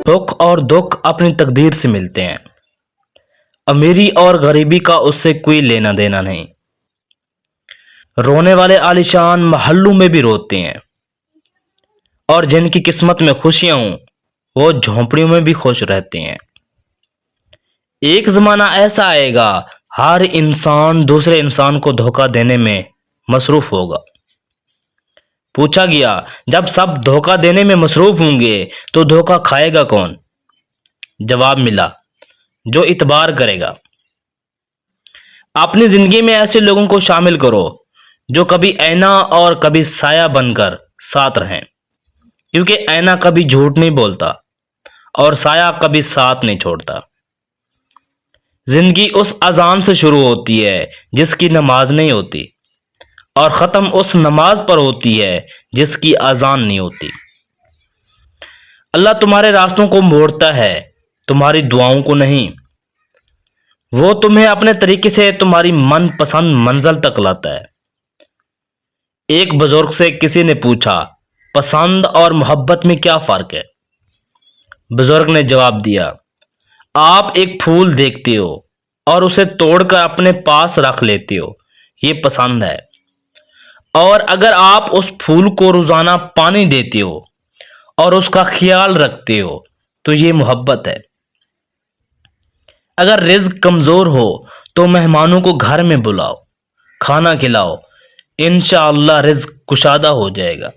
سکھ اور دکھ اپنی تقدیر سے ملتے ہیں، امیری اور غریبی کا اس سے کوئی لینا دینا نہیں۔ رونے والے عالیشان محلوں میں بھی روتے ہیں، اور جن کی قسمت میں خوشیاں ہوں وہ جھونپڑیوں میں بھی خوش رہتے ہیں۔ ایک زمانہ ایسا آئے گا ہر انسان دوسرے انسان کو دھوکہ دینے میں مصروف ہوگا۔ پوچھا گیا جب سب دھوکہ دینے میں مصروف ہوں گے تو دھوکہ کھائے گا کون؟ جواب ملا، جو اعتبار کرے گا۔ اپنی زندگی میں ایسے لوگوں کو شامل کرو جو کبھی آئینہ اور کبھی سایہ بن کر ساتھ رہیں، کیونکہ آئینہ کبھی جھوٹ نہیں بولتا اور سایہ کبھی ساتھ نہیں چھوڑتا۔ زندگی اس اذان سے شروع ہوتی ہے جس کی نماز نہیں ہوتی، اور ختم اس نماز پر ہوتی ہے جس کی اذان نہیں ہوتی۔ اللہ تمہارے راستوں کو موڑتا ہے، تمہاری دعاؤں کو نہیں۔ وہ تمہیں اپنے طریقے سے تمہاری من پسند منزل تک لاتا ہے۔ ایک بزرگ سے کسی نے پوچھا، پسند اور محبت میں کیا فرق ہے؟ بزرگ نے جواب دیا، آپ ایک پھول دیکھتے ہو اور اسے توڑ کر اپنے پاس رکھ لیتے ہو، یہ پسند ہے۔ اور اگر آپ اس پھول کو روزانہ پانی دیتے ہو اور اس کا خیال رکھتے ہو تو یہ محبت ہے۔ اگر رزق کمزور ہو تو مہمانوں کو گھر میں بلاؤ، کھانا کھلاؤ، انشاءاللہ رزق کشادہ ہو جائے گا۔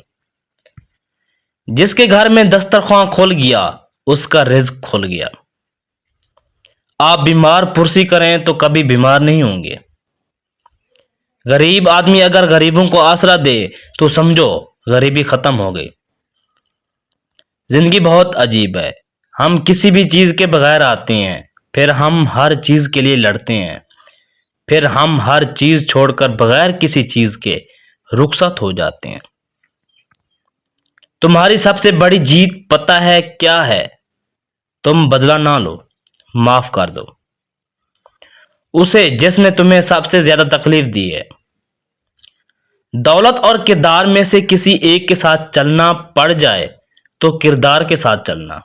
جس کے گھر میں دسترخواں کھل گیا اس کا رزق کھل گیا۔ آپ بیمار پرسی کریں تو کبھی بیمار نہیں ہوں گے۔ غریب آدمی اگر غریبوں کو آسرا دے تو سمجھو غریبی ختم ہو گئی۔ زندگی بہت عجیب ہے، ہم کسی بھی چیز کے بغیر آتے ہیں، پھر ہم ہر چیز کے لیے لڑتے ہیں، پھر ہم ہر چیز چھوڑ کر بغیر کسی چیز کے رخصت ہو جاتے ہیں۔ تمہاری سب سے بڑی جیت پتہ ہے کیا ہے؟ تم بدلہ نہ لو، معاف کر دو اسے جس نے تمہیں سب سے زیادہ تکلیف دی ہے۔ دولت اور کردار میں سے کسی ایک کے ساتھ چلنا پڑ جائے تو کردار کے ساتھ چلنا،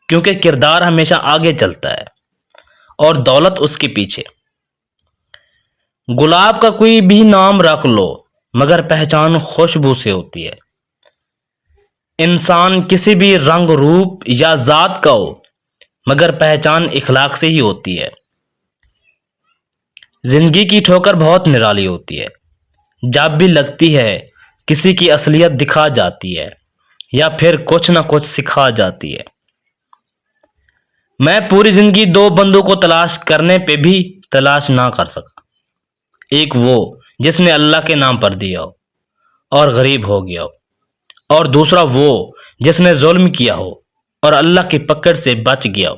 کیونکہ کردار ہمیشہ آگے چلتا ہے اور دولت اس کے پیچھے۔ گلاب کا کوئی بھی نام رکھ لو مگر پہچان خوشبو سے ہوتی ہے۔ انسان کسی بھی رنگ روپ یا ذات کا ہو مگر پہچان اخلاق سے ہی ہوتی ہے۔ زندگی کی ٹھوکر بہت نرالی ہوتی ہے، جب بھی لگتی ہے کسی کی اصلیت دکھا جاتی ہے یا پھر کچھ نہ کچھ سکھا جاتی ہے۔ میں پوری زندگی دو بندوں کو تلاش کرنے پہ بھی تلاش نہ کر سکا، ایک وہ جس نے اللہ کے نام پر دیا ہو اور غریب ہو گیا ہو، اور دوسرا وہ جس نے ظلم کیا ہو اور اللہ کی پکڑ سے بچ گیا ہو۔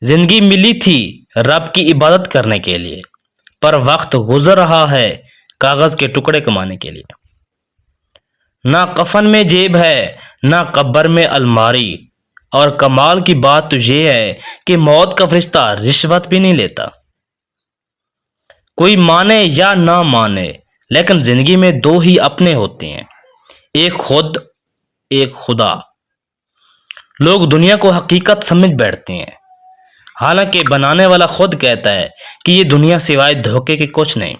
زندگی ملی تھی رب کی عبادت کرنے کے لیے، پر وقت گزر رہا ہے کاغذ کے ٹکڑے کمانے کے لیے۔ نہ کفن میں جیب ہے نہ قبر میں الماری، اور کمال کی بات تو یہ ہے کہ موت کا فرشتہ رشوت بھی نہیں لیتا۔ کوئی مانے یا نہ مانے لیکن زندگی میں دو ہی اپنے ہوتے ہیں، ایک خود، ایک خدا۔ لوگ دنیا کو حقیقت سمجھ بیٹھتے ہیں، حالانکہ بنانے والا خود کہتا ہے کہ یہ دنیا سوائے دھوکے کے کچھ نہیں۔